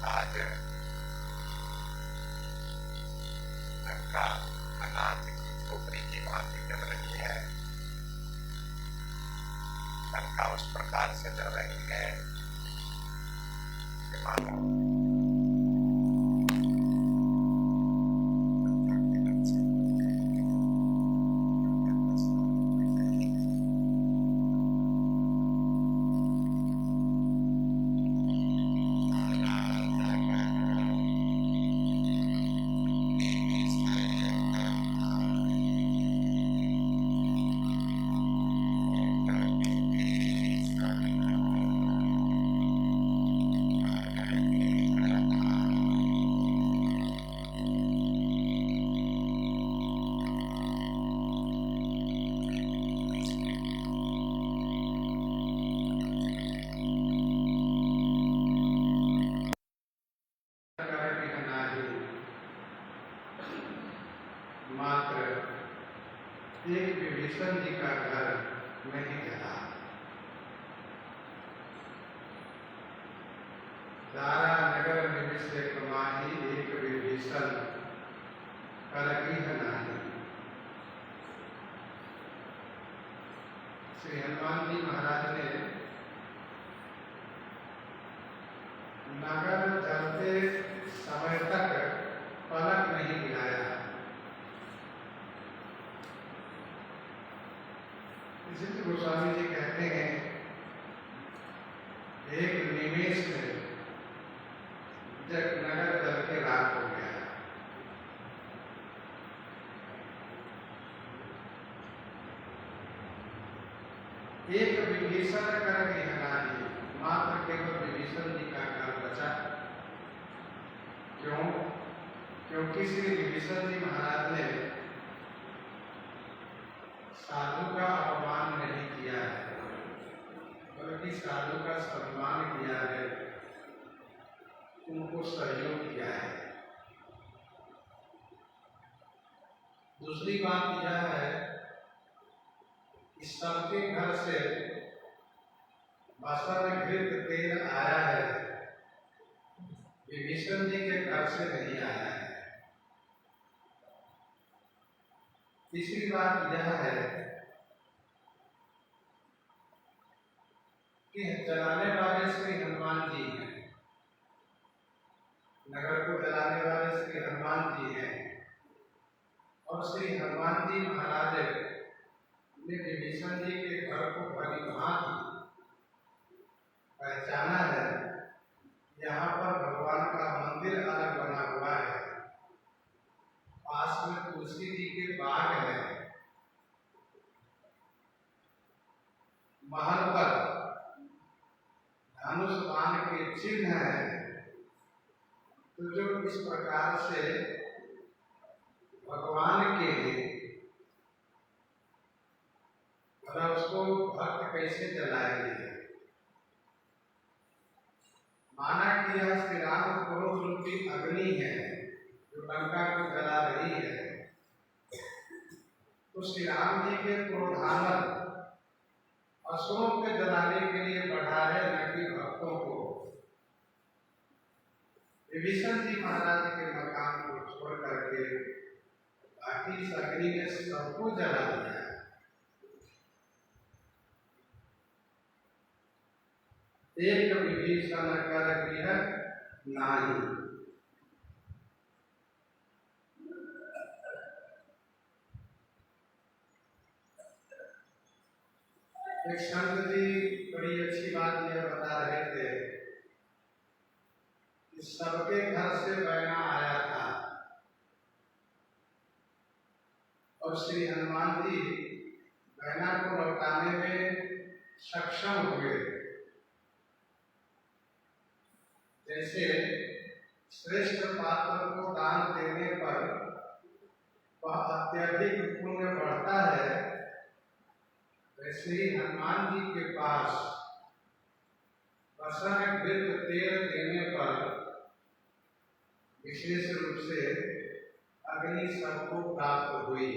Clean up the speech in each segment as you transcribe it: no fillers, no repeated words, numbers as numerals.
आज लंका अनाथ की झोपड़ी की भांति जल रही है। लंका उस प्रकार से जल रही है कि मानो मात्र एक विभीषण जी का घर नहीं जला। दारा नगर निमिषे कमाही एक विभीषण करगिह नाही। श्री हनुमान जी महाराज ने नगर जलते समय तक पलक नहीं गिराया। इसी गोस्वामी जी कहते हैं एक निमेष में जब नगर जल के राख हो गया। एक विभीषण करगिह नाही, मात्र केवल विभीषण जी का घर बचा। क्यों? क्योंकि श्री विभीषण जी महाराज ने साधु का अपमान नहीं किया है, बल्कि साधु का सम्मान किया है, उनको सहयोग किया है। दूसरी बात यह है कि सबके घर से बसर घृत तेल आया है, विभीषण जी के घर से नहीं आया है। तीसरी बात यह है कि जलाने वाले श्री हनुमान जी हैं, नगर को जलाने वाले श्री हनुमान जी हैं, और श्री हनुमान जी महाराज ने विभीषण जी के घर को भली भांति पहचाना है। यहाँ पर भगवान का मंदिर अलग बना हुआ है, पास में तुलसी जी के बाग है, महल पर धनुष बाण के चिन्ह है। तो जो इस प्रकार से भगवान के लिए भला उसको भक्त कैसे जलाएंगे? माना कि यह श्री राम क्रोध रूपी अग्नि है जो लंका को जला रही है, तो श्री राम जी के क्रोधानल असुरों के जलाने के लिए बढ़ा है, न कि भक्तों को। विभीषण जी महाराज के मकान को छोड़ करके बाकी इस अग्नि ने सबको जला दिया। एक विभीषण करगिह नाही। एक संत जी बड़ी अच्छी बात यह बता रहे थे कि सबके घर से बैना आया था और श्री हनुमान जी बैना को लौटाने में सक्षम हुए। जैसे श्रेष्ठ पात्र को दान देने पर वह अत्यधिक पुण्य बढ़ता है, वैसे ही हनुमान जी के पास बसर घृत तेल देने पर विशेष रूप से अग्नि सबको प्राप्त हुई।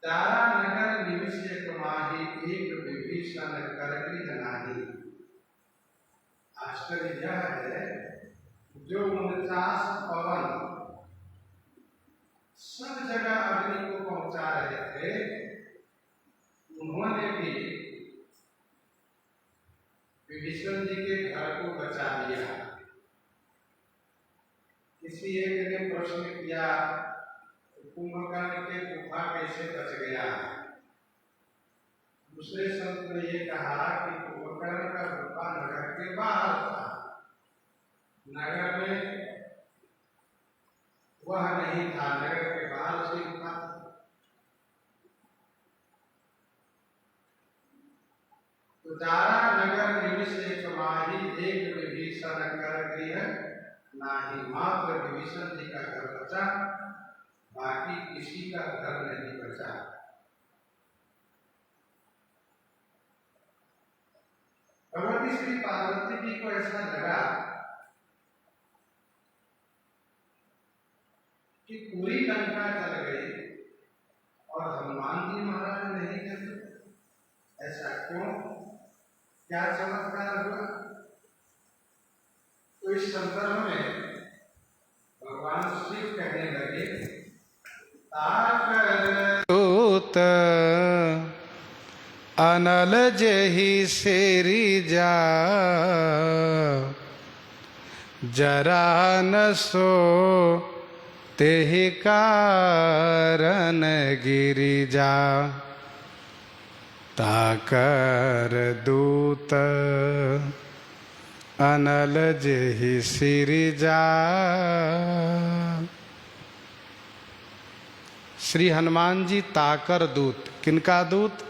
तारा नगर निमिषे कमाही एक विभीषण करगिह नाही। आश्चर्य यह है जो 49 पवन सब जगह अग्नि को पहुंचा रहे थे, उन्होंने भी विभीषण जी के घर को बचा लिया। किसी एक ने प्रश्न किया कुंभकर्ण के गुफा कैसे बच गया। दूसरे संत ने ये कहा कि कुंभकर्ण का गुफा नगर के बाहर था, नगर में वह नहीं था, नगर के बाहर उसकी गुफा थी। तो जारा नगर निमिष एक माही, एक विभीषण कर गृह नाही, मात्र विभीषण जी का घर बचा, बाकी किसी का घर नहीं बचा। भगवती श्री पार्वती जी को ऐसा लगा कि पूरी लंका जल गई और हनुमान जी महाराज नहीं जले। ऐसा क्यों, क्या चमत्कार हुआ? तो इस संदर्भ में भगवान शिव कहने लगे, दूत अनल जही सेरी जा, जरा न सो तेहि कारण गिरि जा, ताकर दूत अनल जही सिरि जा। श्री हनुमान जी ताकर दूत, किनका दूत?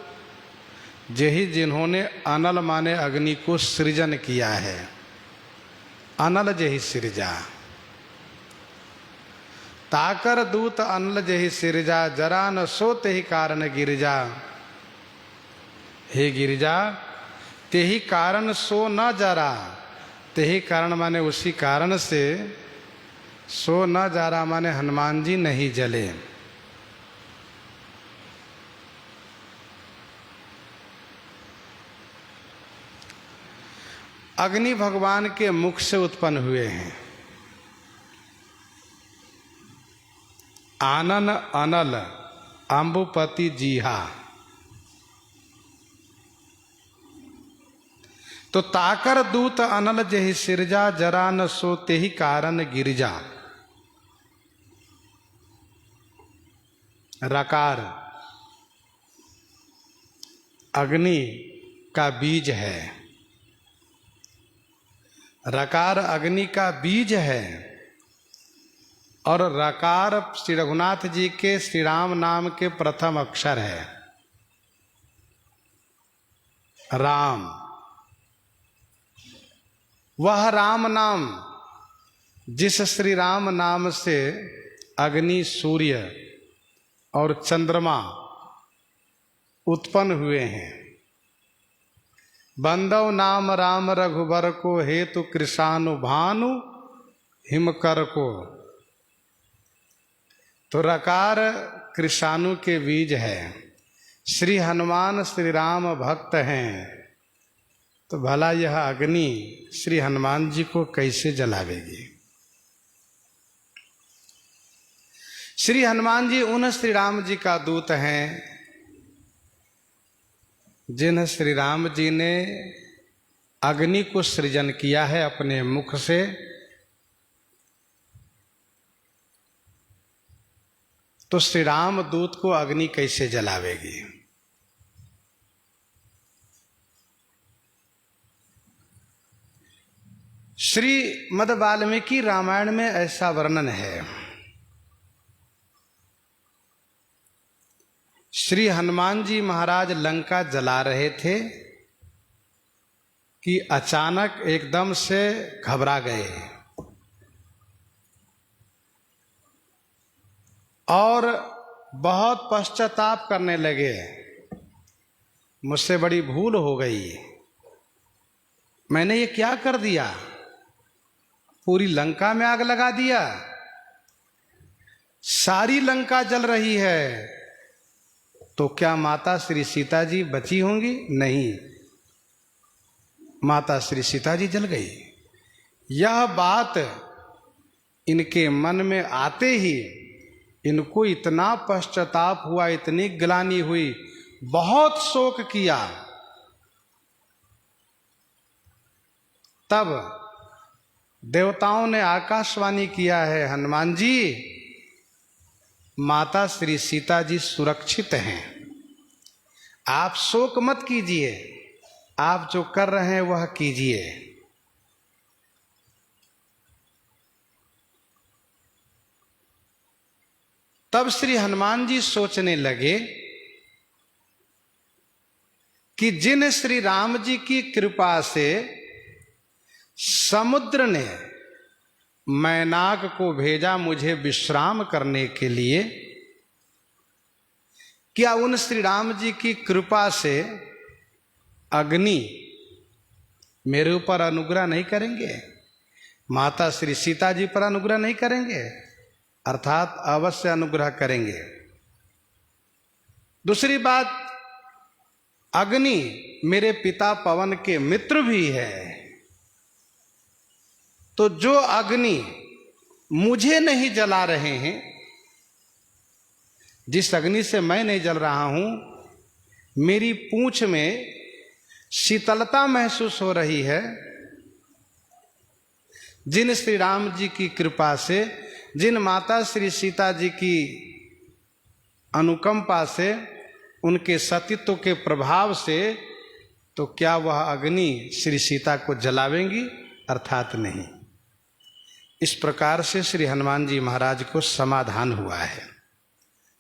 जही जिन्होंने अनल माने अग्नि को सृजन किया है, अनल जही सृजा। ताकर दूत अनल जही सृजा, जरा न सो तेहि कारण गिरिजा। हे गिरिजा, तेहि कारण सो न जरा, तेहि कारण माने उसी कारण से, सो न जरा माने हनुमान जी नहीं जले। अग्नि भगवान के मुख से उत्पन्न हुए हैं। आनन अनल अम्बुपति जीहा। तो ताकर दूत अनल जहि सिरजा, जरा न सो तेहि कारण गिरिजा। रकार अग्नि का बीज है, रकार अग्नि का बीज है, और रकार श्री रघुनाथ जी के श्री राम नाम के प्रथम अक्षर है। राम, वह राम नाम जिस श्री राम नाम से अग्नि, सूर्य और चंद्रमा उत्पन्न हुए हैं। बंदव नाम राम रघुबर को, हेतु कृषानु भानु हिमकर को। तो रकार कृषानु के बीज है। श्री हनुमान श्री राम भक्त हैं, तो भला यह अग्नि श्री हनुमान जी को कैसे जलावेगी? श्री हनुमान जी उन श्री राम जी का दूत हैं जिन श्री राम जी ने अग्नि को सृजन किया है अपने मुख से। तो श्री राम दूत को अग्नि कैसे जलावेगी? श्री मद वाल्मीकि रामायण में ऐसा वर्णन है। श्री हनुमान जी महाराज लंका जला रहे थे कि अचानक एकदम से घबरा गए और बहुत पश्चाताप करने लगे, मुझसे बड़ी भूल हो गई, मैंने ये क्या कर दिया, पूरी लंका में आग लगा दिया, सारी लंका जल रही है, तो क्या माता श्री सीता जी बची होंगी? नहीं, माता श्री सीता जी जल गई। यह बात इनके मन में आते ही इनको इतना पश्चाताप हुआ, इतनी ग्लानि हुई, बहुत शोक किया। तब देवताओं ने आकाशवाणी किया है, हनुमान जी, माता श्री सीता जी सुरक्षित हैं, आप शोक मत कीजिए, आप जो कर रहे हैं वह कीजिए। तब श्री हनुमान जी सोचने लगे कि जिन श्री राम जी की कृपा से समुद्र ने मैनाक को भेजा मुझे विश्राम करने के लिए, क्या उन श्री राम जी की कृपा से अग्नि मेरे ऊपर अनुग्रह नहीं करेंगे, माता श्री सीता जी पर अनुग्रह नहीं करेंगे? अर्थात अवश्य अनुग्रह करेंगे। दूसरी बात, अग्नि मेरे पिता पवन के मित्र भी है, तो जो अग्नि मुझे नहीं जला रहे हैं, जिस अग्नि से मैं नहीं जल रहा हूं, मेरी पूंछ में शीतलता महसूस हो रही है, जिन श्री राम जी की कृपा से, जिन माता श्री सीता जी की अनुकंपा से, उनके सतीत्व के प्रभाव से, तो क्या वह अग्नि श्री सीता को जलावेंगी? अर्थात नहीं। इस प्रकार से श्री हनुमान जी महाराज को समाधान हुआ है।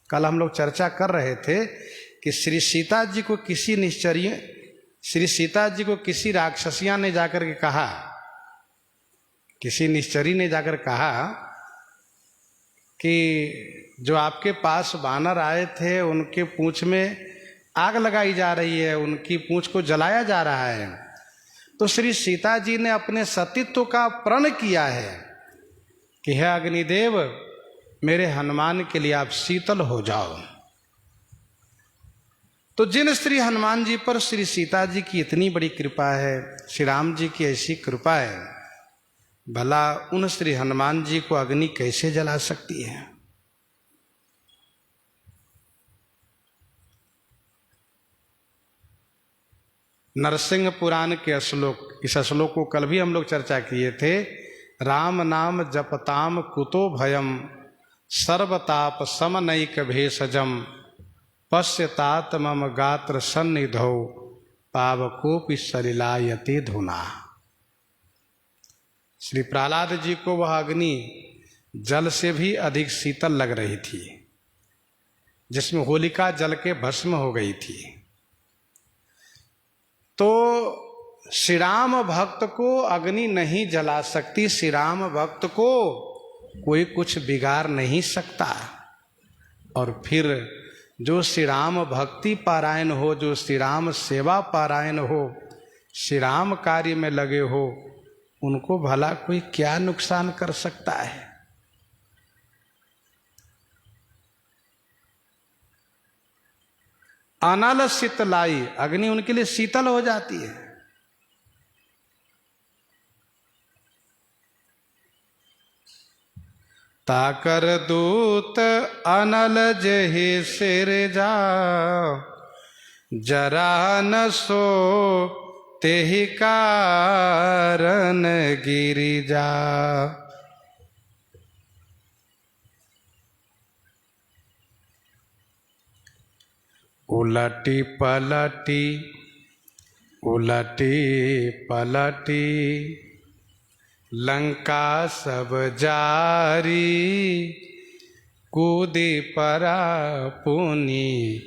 कल हम लोग चर्चा कर रहे थे कि श्री सीता जी को किसी निश्चर्य, श्री सीता जी को किसी राक्षसिया ने जाकर के कहा, किसी निश्चरी ने जाकर कहा कि जो आपके पास वानर आए थे उनके पूंछ में आग लगाई जा रही है, उनकी पूंछ को जलाया जा रहा है। तो श्री सीता जी ने अपने सतीत्व का प्रण किया है कि हे अग्निदेव, मेरे हनुमान के लिए आप शीतल हो जाओ। तो जिन श्री हनुमान जी पर श्री सीता जी की इतनी बड़ी कृपा है, श्री राम जी की ऐसी कृपा है, भला उन श्री हनुमान जी को अग्नि कैसे जला सकती है? नरसिंह पुराण के श्लोक, इस श्लोक को कल भी हम लोग चर्चा किए थे। राम नाम जपताम कुतो भयम, सर्वताप समनैक भेषजम, पश्यतात मम गात्र सन्निधौ, पावकोपि सलिलायते धुना। श्री प्रहलाद जी को वह अग्नि जल से भी अधिक शीतल लग रही थी, जिसमें होलिका जल के भस्म हो गई थी। तो श्री राम भक्त को अग्नि नहीं जला सकती, श्री राम भक्त को कोई कुछ बिगाड़ नहीं सकता। और फिर जो श्री राम भक्ति पारायण हो, जो श्री राम सेवा पारायण हो, श्री राम कार्य में लगे हो, उनको भला कोई क्या नुकसान कर सकता है? अनल शीतलाई, अग्नि उनके लिए शीतल हो जाती है। ताकर दूत अनल जहि सिर जा, जरा न सो तेहि कारण गिरिजा। उलटी पलटी उलटी पलटी लंका सब जारी, कूदी परा पुनि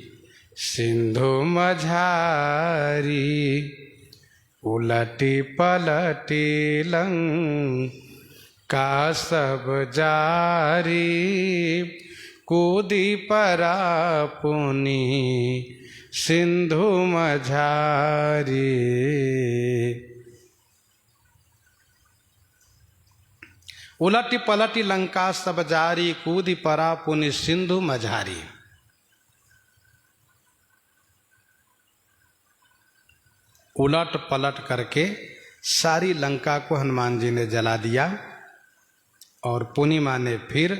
सिंधु मझारी। उलटी पलटी लंका सब जारी, कूदी परा पुनि सिंधु मझारी। उलटी पलटी लंका सब जारी, कूदी परा पुनि सिंधु मझारी। उलट पलट करके सारी लंका को हनुमान जी ने जला दिया और पूर्णिमा ने फिर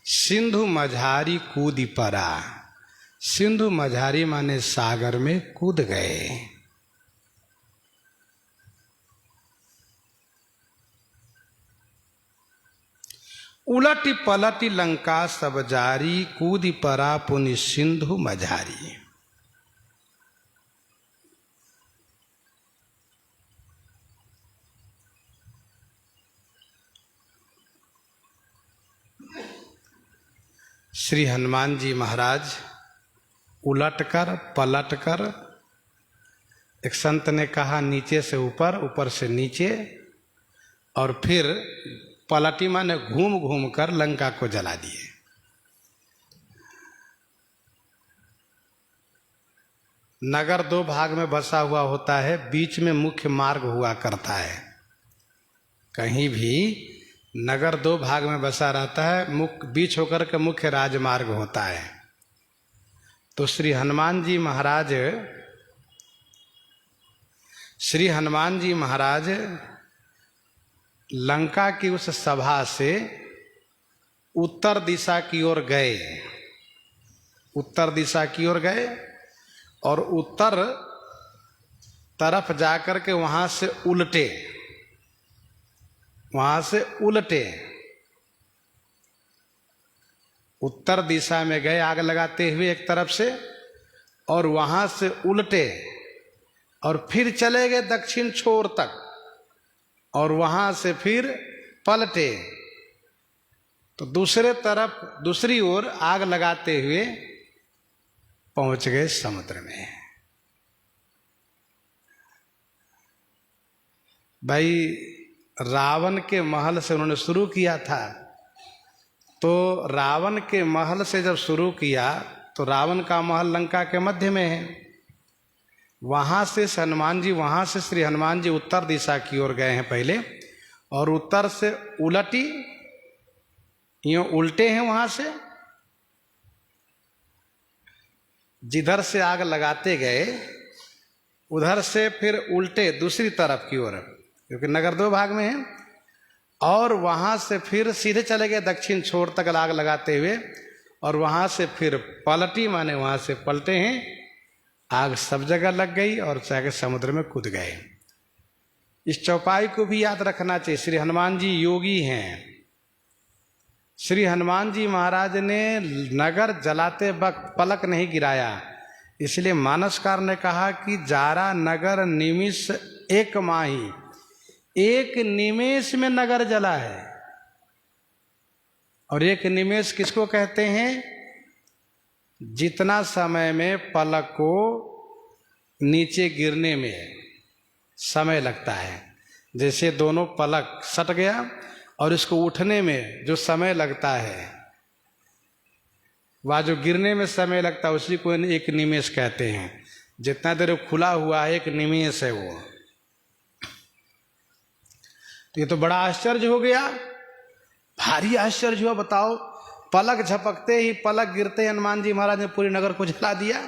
सिंधु मझारी कूद पड़ा। सिंधु मझारी माने सागर में कूद गए। उलटी पलटी लंका सब जारी, कूद पड़ा पुनि सिंधु मझारी। श्री हनुमान जी महाराज उलटकर पलटकर, एक संत ने कहा नीचे से ऊपर, ऊपर से नीचे, और फिर पलटी माने घूम घूम कर लंका को जला दिए। नगर दो भाग में बसा हुआ होता है, बीच में मुख्य मार्ग हुआ करता है। कहीं भी नगर दो भाग में बसा रहता है, बीच होकर के मुख्य राजमार्ग होता है। तो श्री हनुमान जी महाराज लंका की उस सभा से उत्तर दिशा की ओर गए। उत्तर दिशा की ओर गए और उत्तर तरफ जाकर के वहां से उल्टे, उत्तर दिशा में गए आग लगाते हुए एक तरफ से, और वहां से उल्टे और फिर चले गए दक्षिण छोर तक, और वहां से फिर पलटे तो दूसरे तरफ दूसरी ओर आग लगाते हुए पहुंच गए समुद्र में। भाई रावण के महल से उन्होंने शुरू किया था, तो रावण के महल से जब शुरू किया तो रावण का महल लंका के मध्य में है। वहां से श्री हनुमान जी उत्तर दिशा की ओर गए हैं पहले, और उत्तर से उलटी यूं उल्टे हैं, वहां से जिधर से आग लगाते गए उधर से फिर उल्टे दूसरी तरफ की ओर, क्योंकि नगर दो भाग में है, और वहां से फिर सीधे चले गए दक्षिण छोर तक आग लगाते हुए, और वहां से फिर पलटी माने वहां से पलटे हैं, आग सब जगह लग गई और जाके समुद्र में कूद गए। इस चौपाई को भी याद रखना चाहिए। श्री हनुमान जी योगी हैं। श्री हनुमान जी महाराज ने नगर जलाते वक्त पलक नहीं गिराया, इसलिए मानसकार ने कहा कि जारा नगर निमिष एक माही, एक निमेष में नगर जला है। और एक निमेष किसको कहते हैं? जितना समय में पलक को नीचे गिरने में समय लगता है, जैसे दोनों पलक सट गया और इसको उठने में जो समय लगता है, वह जो गिरने में समय लगता है उसी को एक निमेष कहते हैं। जितना देर खुला हुआ है एक निमेष है वो। तो ये तो बड़ा आश्चर्य हो गया, भारी आश्चर्य हुआ। बताओ, पलक झपकते ही, पलक गिरते ही हनुमान जी महाराज ने पूरी नगर को जला दिया।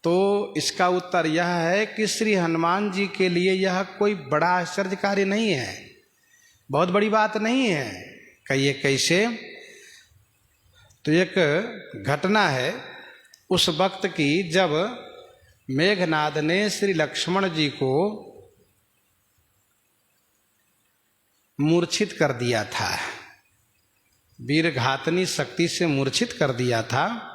तो इसका उत्तर यह है कि श्री हनुमान जी के लिए यह कोई बड़ा आश्चर्यकारी नहीं है, बहुत बड़ी बात नहीं है। कहिए कैसे? तो एक घटना है उस वक्त की जब मेघनाद ने श्री लक्ष्मण जी को मूर्छित कर दिया था, वीरघातनी शक्ति से मूर्छित कर दिया था।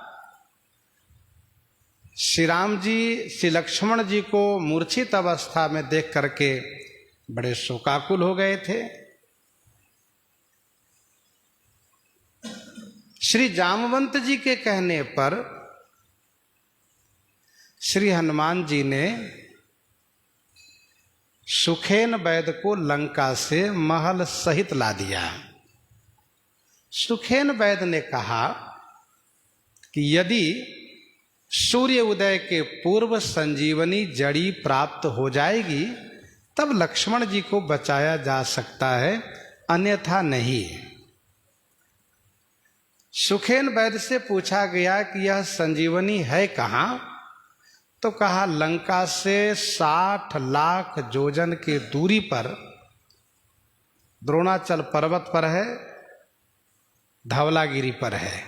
श्री राम जी श्री लक्ष्मण जी को मूर्छित अवस्था में देख करके बड़े शोकाकुल हो गए थे। श्री जामवंत जी के कहने पर श्री हनुमान जी ने सुखेन वैद्य को लंका से महल सहित ला दिया। सुखेन वैद्य ने कहा कि यदि सूर्य उदय के पूर्व संजीवनी जड़ी प्राप्त हो जाएगी तब लक्ष्मण जी को बचाया जा सकता है, अन्यथा नहीं। सुखेन वैद्य से पूछा गया कि यह संजीवनी है कहाँ? तो कहा लंका से 60 लाख योजन की दूरी पर द्रोणाचल पर्वत पर है, धवलागिरी पर है।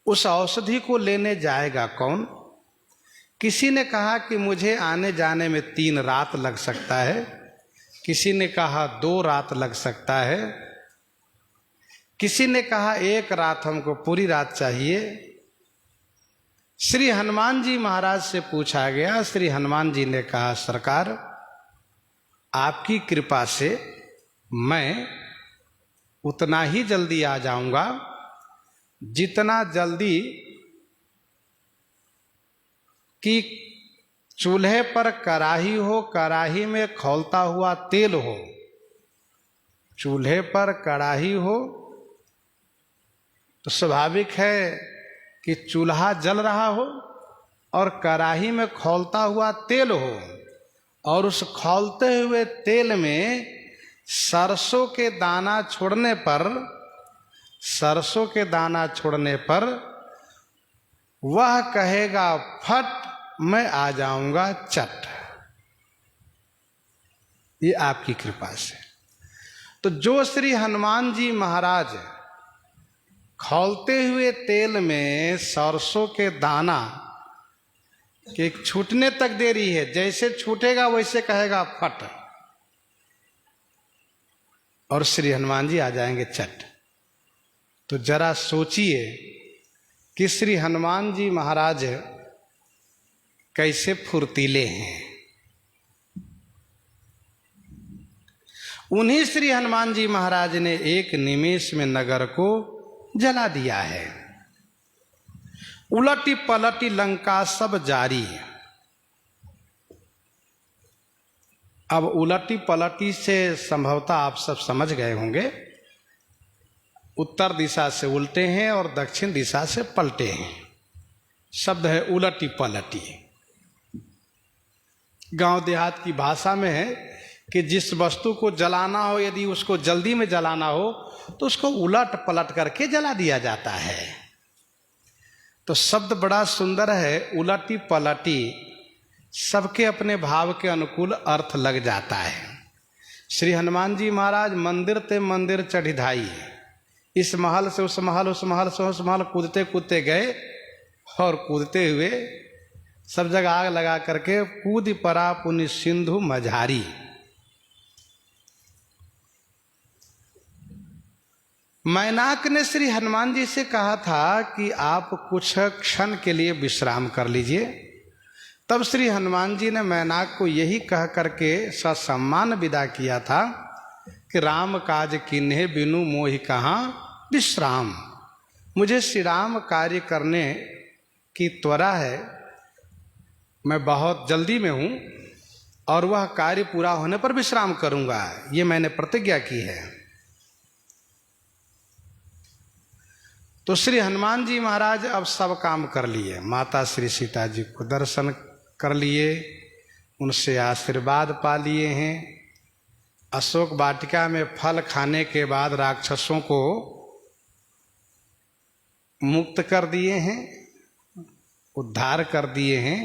उस औषधि को लेने जाएगा कौन? किसी ने कहा कि मुझे आने जाने में 3 रात लग सकता है, किसी ने कहा 2 रात लग सकता है, किसी ने कहा 1 रात, हमको पूरी रात चाहिए। श्री हनुमान जी महाराज से पूछा गया। श्री हनुमान जी ने कहा सरकार, आपकी कृपा से मैं उतना ही जल्दी आ जाऊंगा जितना जल्दी कि चूल्हे पर कढ़ाई हो, कढ़ाई में खौलता हुआ तेल हो। चूल्हे पर कढ़ाई हो तो स्वाभाविक है कि चूल्हा जल रहा हो और कढ़ाई में खौलता हुआ तेल हो, और उस खौलते हुए तेल में सरसों के दाना छोड़ने पर, सरसों के दाना छोड़ने पर वह कहेगा फट, मैं आ जाऊंगा चट। ये आपकी कृपा से। तो जो श्री हनुमान जी महाराज खौलते हुए तेल में सरसों के दाना के छूटने तक देरी है, जैसे छूटेगा वैसे कहेगा फट, और श्री हनुमान जी आ जाएंगे चट। तो जरा सोचिए कि श्री हनुमान जी महाराज कैसे फुर्तीले हैं। उन्हीं श्री हनुमान जी महाराज ने एक निमेष में नगर को जला दिया है। उलटी पलटी लंका सब जारी है। अब उलटी पलटी से संभवतः आप सब समझ गए होंगे, उत्तर दिशा से उल्टे हैं और दक्षिण दिशा से पलटे हैं। शब्द है उलटी पलटी। गांव देहात की भाषा में है कि जिस वस्तु को जलाना हो, यदि उसको जल्दी में जलाना हो तो उसको उलट पलट करके जला दिया जाता है। तो शब्द बड़ा सुंदर है, उलटी पलटी। सबके अपने भाव के अनुकूल अर्थ लग जाता है। श्री हनुमान जी महाराज मंदिर ते मंदिर चढ़ी धाई, इस महल से उस महल, उस महल से उस महल कूदते कूदते गए, और कूदते हुए सब जगह आग लगा करके कूद पड़ा पुनि सिंधु मझारी। मैनाक ने श्री हनुमान जी से कहा था कि आप कुछ क्षण के लिए विश्राम कर लीजिए। तब श्री हनुमान जी ने मैनाक को यही कह करके ससम्मान विदा किया था कि राम काज किन्हे बिनु मोहि कहाँ विश्राम। मुझे श्री राम कार्य करने की त्वरा है, मैं बहुत जल्दी में हूँ, और वह कार्य पूरा होने पर विश्राम करूँगा, ये मैंने प्रतिज्ञा की है। तो श्री हनुमान जी महाराज अब सब काम कर लिए। माता श्री सीता जी को दर्शन कर लिए, उनसे आशीर्वाद पा लिए हैं। अशोक वाटिका में फल खाने के बाद राक्षसों को मुक्त कर दिए हैं, उद्धार कर दिए हैं।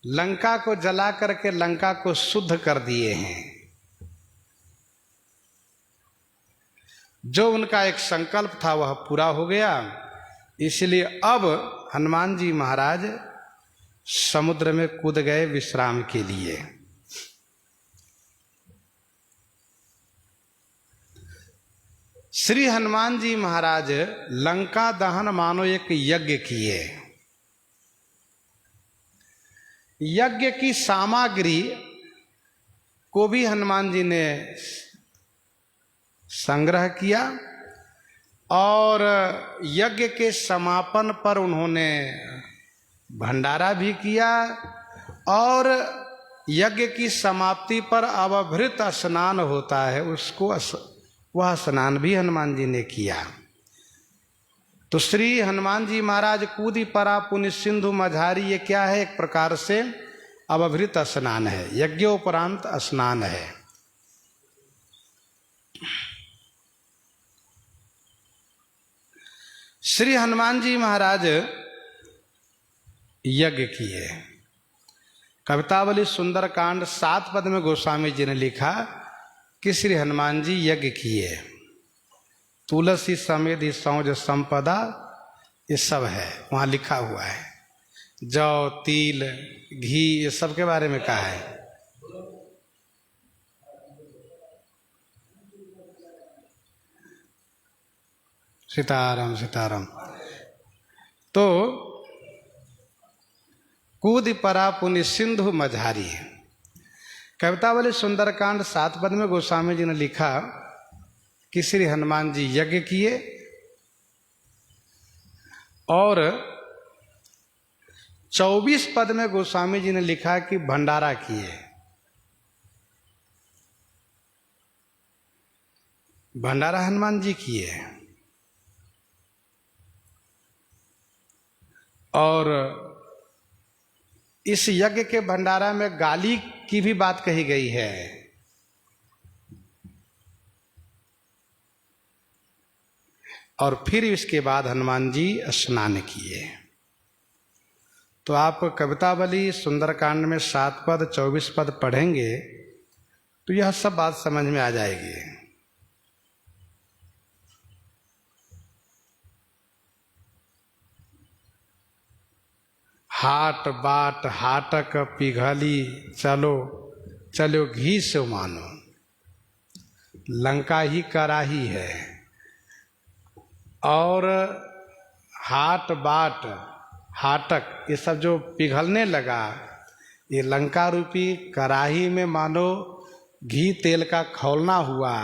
लंका को जला करके लंका को शुद्ध कर दिए हैं। जो उनका एक संकल्प था वह पूरा हो गया। इसलिए अब हनुमान जी महाराज समुद्र में कूद गए विश्राम के लिए। श्री हनुमान जी महाराज लंका दहन मानो एक यज्ञ किए। यज्ञ की सामग्री को भी हनुमान जी ने संग्रह किया, और यज्ञ के समापन पर उन्होंने भंडारा भी किया, और यज्ञ की समाप्ति पर अवभृत स्नान होता है, उसको वह स्नान भी हनुमान जी ने किया। तो श्री हनुमान जी महाराज कूदी परा पुनि सिंधु मझारी, ये क्या है? एक प्रकार से अवभृत स्नान है, यज्ञोपरांत स्नान है। श्री हनुमान जी महाराज यज्ञ किए। कवितावली सुंदरकांड 7 पद में गोस्वामी जी ने लिखा कि श्री हनुमान जी यज्ञ किए। तुलसी समेत सौज संपदा ये सब है वहाँ लिखा हुआ है। जौ, तिल, घी ये सब के बारे में कहा है। सीताराम सीताराम। तो कूद परा पुनि सिंधु मझारी। कवितावली सुंदरकांड 7 पद में गोस्वामी जी ने लिखा कि श्री हनुमान जी यज्ञ किए और 24 पद में गोस्वामी जी ने लिखा कि भंडारा किए। भंडारा हनुमान जी किए और इस यज्ञ के भंडारा में गाली की भी बात कही गई है। और फिर इसके बाद हनुमान जी स्नान किए। तो आप कवितावली सुंदरकांड में 7 पद 24 पद पढ़ेंगे तो यह सब बात समझ में आ जाएगी। हाट बाट हाटक पिघली चलो चलो घी से मानो। लंका ही कराही है और हाट बाट हाटक ये सब जो पिघलने लगा ये लंका रूपी कराही में मानो घी तेल का खौलना हुआ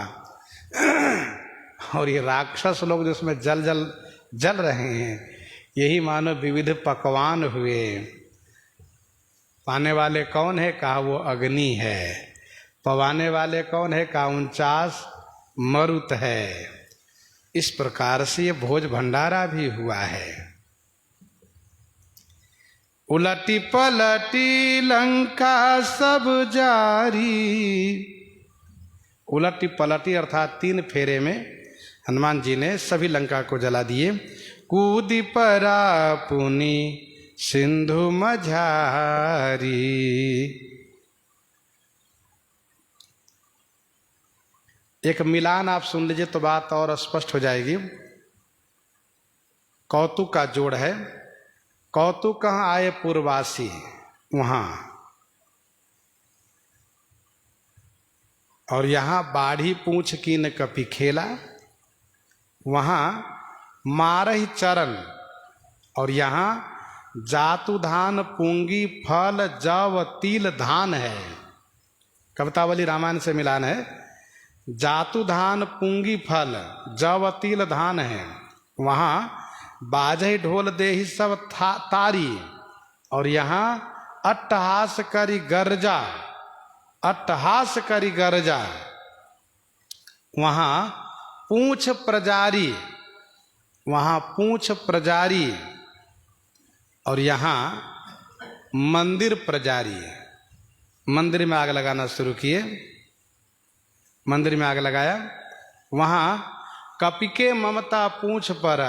और ये राक्षस लोग जिसमें जल रहे हैं यही मानो विविध पकवान हुए। पाने वाले कौन है? कहा वो अग्नि है। पवाने वाले कौन है? कहा 49 मरुत है। इस प्रकार से ये भोज भंडारा भी हुआ है। उलटी पलटी लंका सब जारी। उलटी पलटी अर्थात 3 फेरे में हनुमान जी ने सभी लंका को जला दिए। कूदी परा पुनि सिंधु मझारी। एक मिलान आप सुन लीजिए तो बात और स्पष्ट हो जाएगी। कौतुक का जोड़ है। कौतुक कहाँ आए? पूर्वासी वहां, और यहां बाढ़ी पूछ कीन कपि खेला। वहां मारही चरण और यहां जातु धान पूंगी फल जव तिल धान है। कवितावली रामायण से मिलान है। जातु धान पूंगी फल जव तिल धान है। वहां बाजही ढोल देहि सब तारी और यहाँ अट्टहास करी गर्जा। अट्टहास करी गर्जा। वहाँ पूंछ प्रजारी। वहाँ पूंछ प्रजारी और यहाँ मंदिर प्रजारी। मंदिर में आग लगाना शुरू किए। मंदिर में आग लगाया। वहाँ कपिके ममता पूंछ पर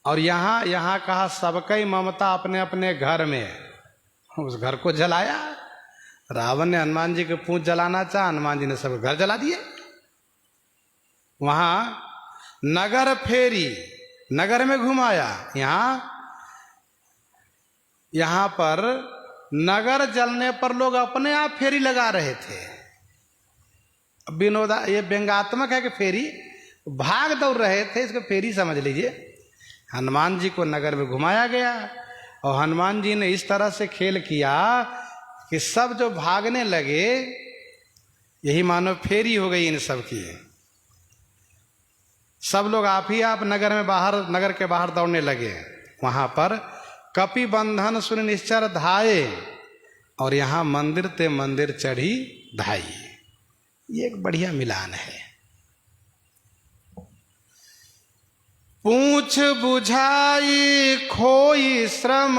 और यहाँ कहा सबकई ममता अपने अपने घर में। उस घर को जलाया। रावण ने हनुमान जी के पूंछ जलाना चाहा, हनुमान जी ने सब घर जला दिए। वहाँ नगर फेरी, नगर में घुमाया। यहाँ पर नगर जलने पर लोग अपने आप फेरी लगा रहे थे। विनोदा ये व्यंग्यात्मक है कि फेरी भाग दौड़ रहे थे, इसको फेरी समझ लीजिए। हनुमान जी को नगर में घुमाया गया और हनुमान जी ने इस तरह से खेल किया कि सब जो भागने लगे यही मानो फेरी हो गई इन सब की। सब लोग आप ही आप नगर के बाहर दौड़ने लगे। वहां पर कपि बंधन सुन निश्चर धाये और यहाँ मंदिर ते मंदिर चढ़ी धाई। ये एक बढ़िया मिलान है। पूछ बुझाई खोई श्रम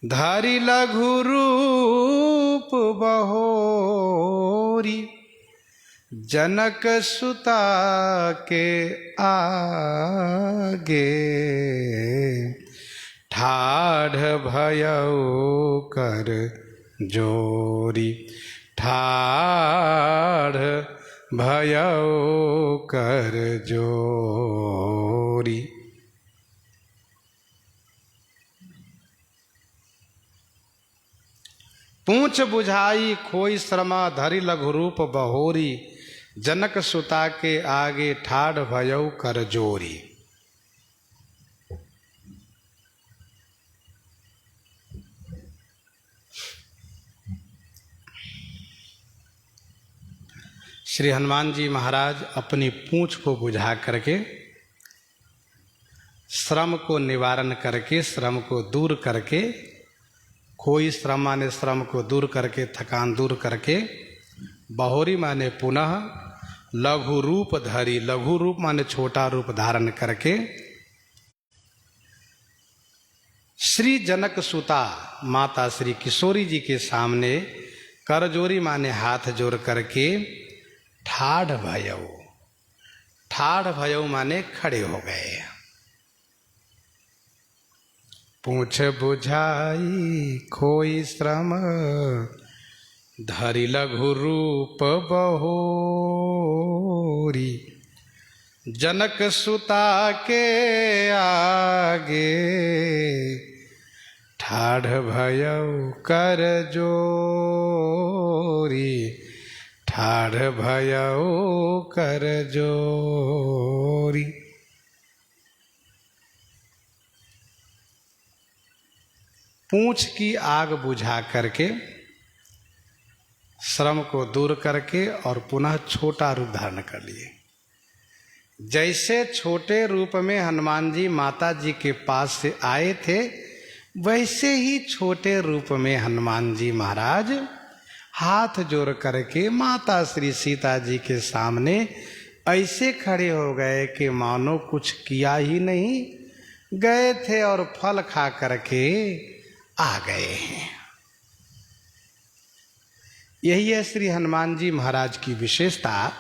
धरि लघु रूप बहोरी। जनक सुता के आगे ठाढ़ भयउ कर जोरी, ठाढ़ भयउ कर जोरी। पूछ बुझाई खोई श्रमा धरि लघु रूप बहोरी, जनक सुता के आगे ठाढ़ भयउ कर जोरी। श्री हनुमान जी महाराज अपनी पूंछ को बुझा करके, श्रम को निवारण करके, श्रम को दूर करके, खोई श्रम माने श्रम को दूर करके, थकान दूर करके, बहोरी माने पुनः लघु रूप धरी, लघु रूप माने छोटा रूप धारण करके श्री जनक सुता माता श्री किशोरी जी के सामने करजोरी माने हाथ जोड़ करके ठाढ़ भयउ, ठाढ़ भयउ माने खड़े हो गए। पूछ बुझाई खोई श्रम धरि लघु रूप बहोरी, जनक सुता के आगे ठाढ़ भयउ कर जोरी, ठाढ़ भयउ कर जोरी। पूंछ की आग बुझा करके, श्रम को दूर करके और पुनः छोटा रूप धारण कर लिए। जैसे छोटे रूप में हनुमान जी माता जी के पास से आए थे, वैसे ही छोटे रूप में हनुमान जी महाराज हाथ जोड़ करके माता श्री सीता जी के सामने ऐसे खड़े हो गए कि मानो कुछ किया ही नहीं, गए थे और फल खा करके आ गए हैं। यही है श्री हनुमान जी महाराज की विशेषता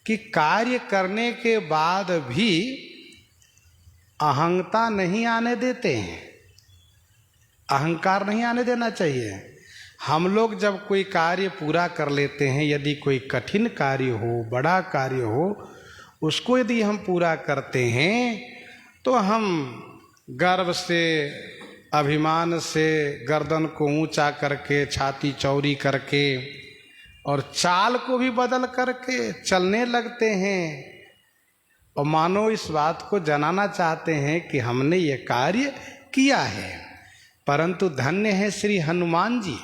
कि कार्य करने के बाद भी अहंता नहीं आने देते हैं, अहंकार नहीं आने देना चाहिए। हम लोग जब कोई कार्य पूरा कर लेते हैं, यदि कोई कठिन कार्य हो, बड़ा कार्य हो, उसको यदि हम पूरा करते हैं तो हम गर्व से, अभिमान से गर्दन को ऊंचा करके, छाती चौड़ी करके और चाल को भी बदल करके चलने लगते हैं और मानो इस बात को जनाना चाहते हैं कि हमने ये कार्य किया है। परंतु धन्य है श्री हनुमान जी,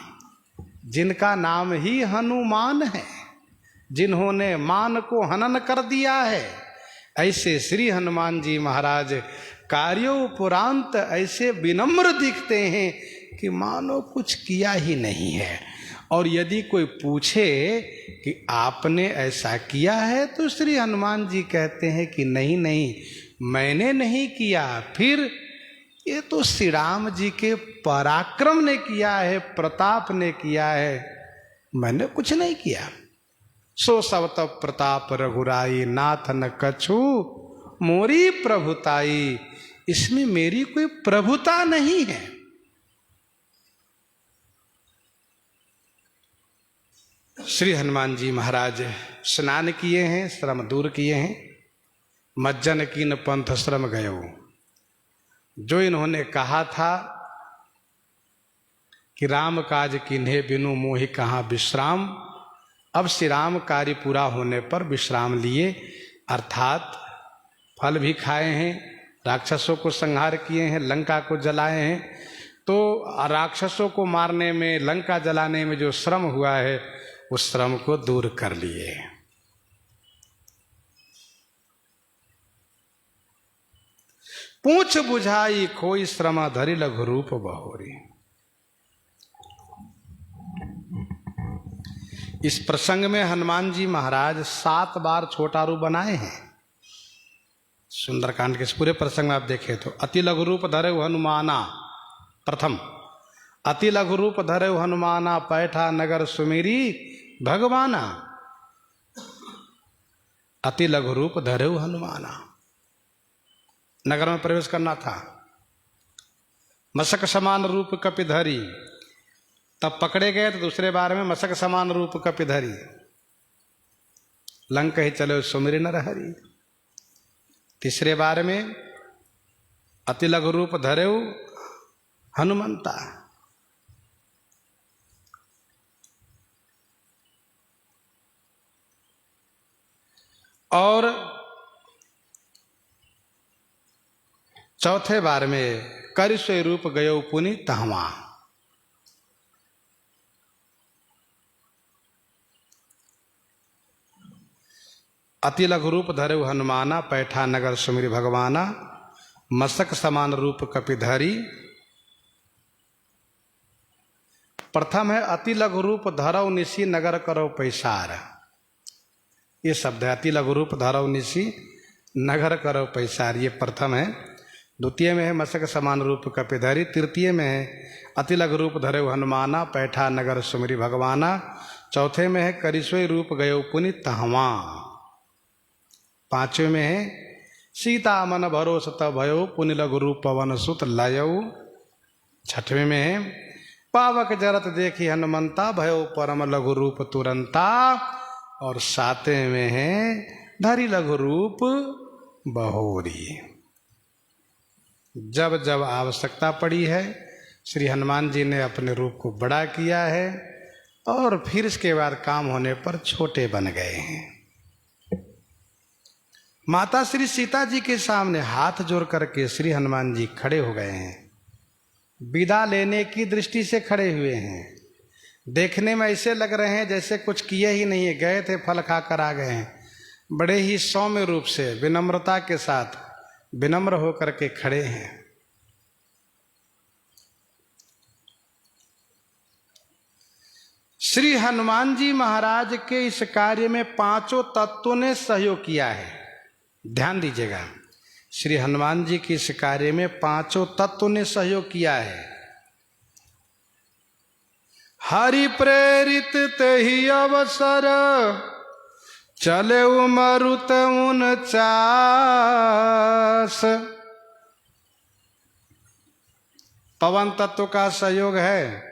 जिनका नाम ही हनुमान है, जिन्होंने मान को हनन कर दिया है। ऐसे श्री हनुमान जी महाराज कार्योपरांत ऐसे विनम्र दिखते हैं कि मानो कुछ किया ही नहीं है। और यदि कोई पूछे कि आपने ऐसा किया है, तो श्री हनुमान जी कहते हैं कि नहीं नहीं, मैंने नहीं किया, फिर ये तो श्री राम जी के पराक्रम ने किया है, प्रताप ने किया है, मैंने कुछ नहीं किया। सो सब तब प्रताप रघुराई, नाथ न कछु मोरी प्रभुताई। इसमें मेरी कोई प्रभुता नहीं है। श्री हनुमान जी महाराज स्नान किए हैं, श्रम दूर किए हैं। मज्जन कीन पंथ श्रम गयो, जो इन्होंने कहा था कि राम काज किन्हे बिनु मोहि कहाँ विश्राम, अब श्री राम कार्य पूरा होने पर विश्राम लिए, अर्थात फल भी खाए हैं, राक्षसों को संहार किए हैं, लंका को जलाए हैं। तो राक्षसों को मारने में, लंका जलाने में जो श्रम हुआ है, उस श्रम को दूर कर लिए। पूछ बुझाई खोई श्रम धरि लघु रूप बहोरी। इस प्रसंग में हनुमान जी महाराज 7 बार छोटा रूप बनाए हैं। सुंदरकांड के इस पूरे प्रसंग में आप देखें तो अति लघु रूप धरे हनुमाना प्रथम, अति लघु रूप धरे हनुमाना, पैठा नगर सुमेरी भगवाना। अति लघु रूप धरेउ हनुमाना। नगर में प्रवेश करना था, मशक समान रूप कपिधरी, तब पकड़े गए तो दूसरे बार में मशक समान रूप कपिधरी, लंक ही चलो सुमिर नर हरि। तीसरे बार में अति लघु रूप धरेउ हनुमंता। और चौथे बार में करिष्व रूप गयो पुनि तहवा। अति लघु रूप धरेउ हनुमाना, पैठा नगर सुमिरि भगवाना, मस्तक समान रूप कपिधरी। प्रथम है अति लघु रूप धरौ निशी नगर करो पैसार, ये शब्द है, अति लघु रूप धरौ निशी नगर करो पैसार, ये प्रथम है। द्वितीय में है मस्तक समान रूप कपिधरी। तृतीय में है अति लघु रूप धरेउ हनुमाना, पैठा नगर सुमिरि भगवाना। चौथे में है करिष्व रूप गयो पुनि तहवा। पांचवें में है सीता मन भरोस तब भयो, पुनि लघु रूप पवन सुत लयौ। छठवें में है पावक जरत देखी हनुमंता, भयो परम लघु रूप तुरंता। और सातवें में है धरि लघु रूप बहोरी। जब जब आवश्यकता पड़ी है श्री हनुमान जी ने अपने रूप को बड़ा किया है, और फिर इसके बाद काम होने पर छोटे बन गए हैं। माता श्री सीता जी के सामने हाथ जोड़ करके श्री हनुमान जी खड़े हो गए हैं, विदा लेने की दृष्टि से खड़े हुए हैं। देखने में ऐसे लग रहे हैं जैसे कुछ किए ही नहीं है, गए थे फल खाकर आ गए हैं। बड़े ही सौम्य रूप से विनम्रता के साथ विनम्र होकर के खड़े हैं। श्री हनुमान जी महाराज के इस कार्य में पांचों तत्वों ने सहयोग किया है। ध्यान दीजिएगा, श्री हनुमान जी के इस कार्य में पांचों तत्वों ने सहयोग किया है। हरि प्रेरित तेहि अवसर, चले मरुत 49। पवन तत्व का सहयोग है।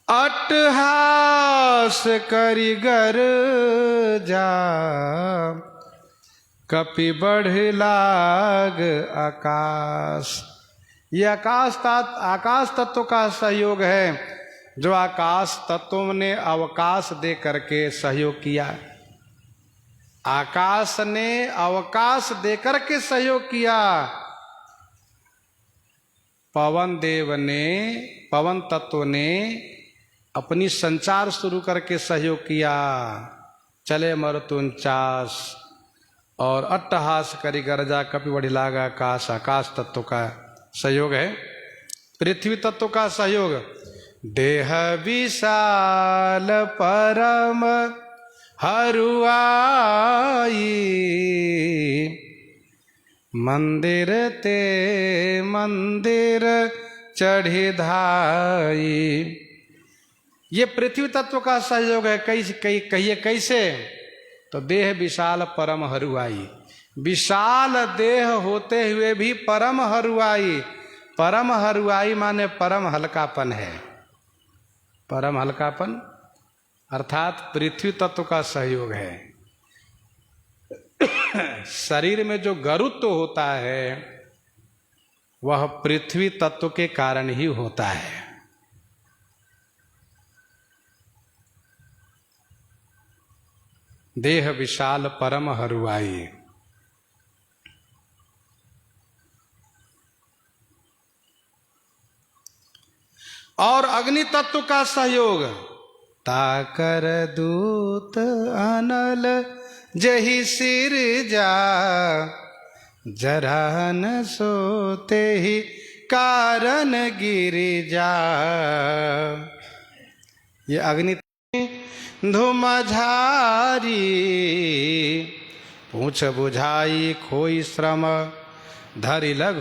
अट्टहास करि गरजा, कपि बढ़ि लाग आकाश। ये आकाश तत्व का सहयोग है, जो आकाश तत्वों ने अवकाश दे करके सहयोग किया। आकाश ने अवकाश दे करके सहयोग किया। पवन देव ने, पवन तत्व ने अपनी संचार शुरू करके सहयोग किया। चले मरुत 49 और अट्टहास करि गरजा, कपि बढ़ि लाग आकाश, आकाश तत्व का सहयोग है। पृथ्वी तत्व का सहयोग, देह विशाल परम हरुआई, मंदिर ते मंदिर चढ़ी धाई। ये पृथ्वी तत्व का सहयोग है। कहिए कैसे? तो देह विशाल परम हरुआई, विशाल देह होते हुए भी परम हरुआई। परम हरुआई माने परम हल्कापन है। परम हल्कापन अर्थात पृथ्वी तत्व का सहयोग है। शरीर में जो गरुत्व होता है वह पृथ्वी तत्व के कारण ही होता है। देह विशाल परम हरुआई। और अग्नि तत्व का सहयोग, ताकर दूत अनल जही सिर जा, जरा न सोते ही कारण गिर जा। ये अग्नि धुमझारी, पूछ बुझाई खोई श्रम, धरि लघु